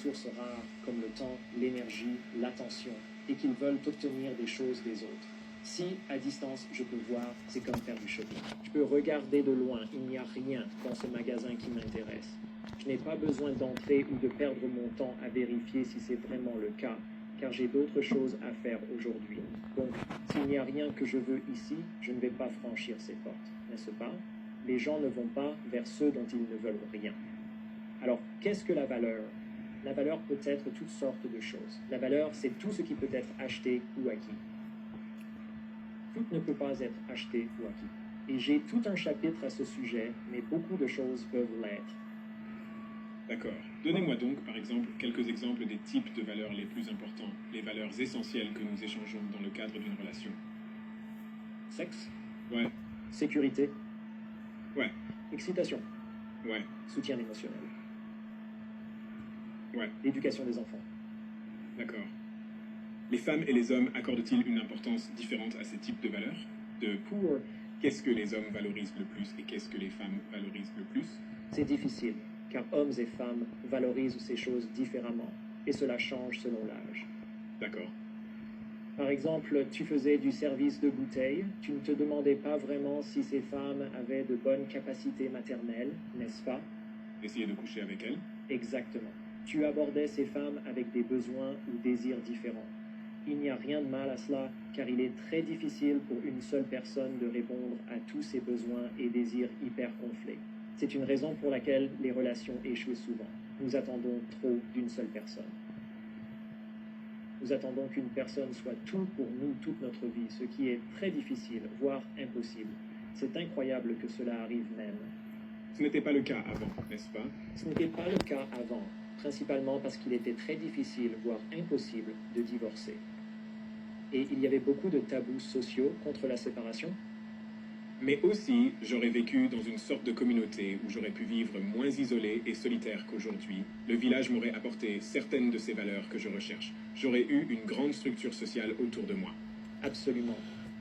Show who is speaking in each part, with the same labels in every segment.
Speaker 1: ressources rares comme le temps, l'énergie, l'attention, et qu'ils veulent obtenir des choses des autres. Si, à distance, je peux voir, c'est comme faire du shopping. Je peux regarder de loin, il n'y a rien dans ce magasin qui m'intéresse. Je n'ai pas besoin d'entrer ou de perdre mon temps à vérifier si c'est vraiment le cas, car j'ai d'autres choses à faire aujourd'hui. Donc, s'il n'y a rien que je veux ici, je ne vais pas franchir ces portes, n'est-ce pas? Les gens ne vont pas vers ceux dont ils ne veulent rien. Alors, qu'est-ce que la valeur? La valeur peut être toutes sortes de choses. La valeur, c'est tout ce qui peut être acheté ou acquis. Tout ne peut pas être acheté ou acquis. Et j'ai tout un chapitre à ce sujet, mais beaucoup de choses peuvent l'être.
Speaker 2: D'accord. Donnez-moi donc, par exemple, quelques exemples des types de valeurs les plus importants, les valeurs essentielles que nous échangeons dans le cadre d'une relation.
Speaker 1: Sexe,
Speaker 2: Ouais,
Speaker 1: sécurité,
Speaker 2: ouais,
Speaker 1: excitation,
Speaker 2: ouais,
Speaker 1: soutien émotionnel,
Speaker 2: ouais,
Speaker 1: l'éducation des enfants.
Speaker 2: d'accord. Les femmes et les hommes accordent-ils une importance différente à ces types de valeurs?
Speaker 1: Pour
Speaker 2: Qu'est-ce que les hommes valorisent le plus et qu'est-ce que les femmes valorisent le plus?
Speaker 1: c'est difficile, car hommes et femmes valorisent ces choses différemment, et cela change selon l'âge.
Speaker 2: D'accord.
Speaker 1: Par exemple, tu faisais du service de bouteille, tu ne te demandais pas vraiment si ces femmes avaient de bonnes capacités maternelles, n'est-ce pas?
Speaker 2: Essayez de coucher avec elles?
Speaker 1: Exactement. Tu abordais ces femmes avec des besoins ou désirs différents. Il n'y a rien de mal à cela, car il est très difficile pour une seule personne de répondre à tous ses besoins et désirs hyper gonflés. C'est une raison pour laquelle les relations échouent souvent. Nous attendons trop d'une seule personne. Nous attendons qu'une personne soit tout pour nous toute notre vie, ce qui est très difficile, voire impossible. C'est incroyable que cela arrive même.
Speaker 2: Ce n'était pas le cas avant, n'est-ce pas?
Speaker 1: Ce n'était pas le cas avant, principalement parce qu'il était très difficile, voire impossible, de divorcer. Et il y avait beaucoup de tabous sociaux contre la séparation.
Speaker 2: Mais aussi, j'aurais vécu dans une sorte de communauté où j'aurais pu vivre moins isolé et solitaire qu'aujourd'hui. Le village m'aurait apporté certaines de ces valeurs que je recherche. J'aurais eu une grande structure sociale autour de moi.
Speaker 1: Absolument.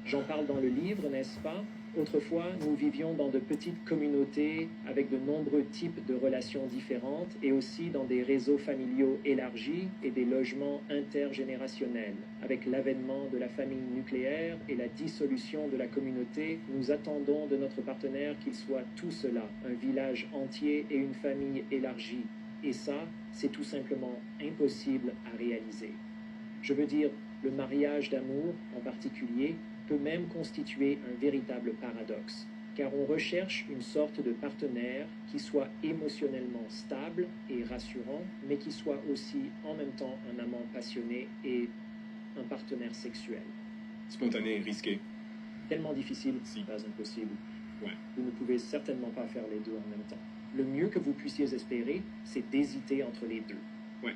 Speaker 1: J'en parle dans le livre, n'est-ce pas? Autrefois, nous vivions dans de petites communautés avec de nombreux types de relations différentes et aussi dans des réseaux familiaux élargis et des logements intergénérationnels. Avec l'avènement de la famille nucléaire et la dissolution de la communauté, nous attendons de notre partenaire qu'il soit tout cela, un village entier et une famille élargie. Et ça, c'est tout simplement impossible à réaliser. Je veux dire, le mariage d'amour, en particulier, peut même constituer un véritable paradoxe, car on recherche une sorte de partenaire qui soit émotionnellement stable et rassurant, mais qui soit aussi en même temps un amant passionné et un partenaire sexuel.
Speaker 2: Spontané et risqué.
Speaker 1: Tellement difficile,
Speaker 2: Si.
Speaker 1: pas impossible.
Speaker 2: Ouais.
Speaker 1: Vous ne pouvez certainement pas faire les deux en même temps. Le mieux que vous puissiez espérer, c'est d'hésiter entre les deux.
Speaker 2: Ouais.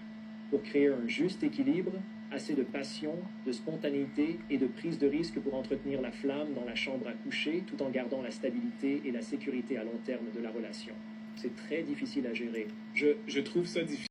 Speaker 1: Pour créer un juste équilibre, assez de passion, de spontanéité et de prise de risque pour entretenir la flamme dans la chambre à coucher tout en gardant la stabilité et la sécurité à long terme de la relation. C'est très difficile à gérer.
Speaker 2: Je trouve ça difficile.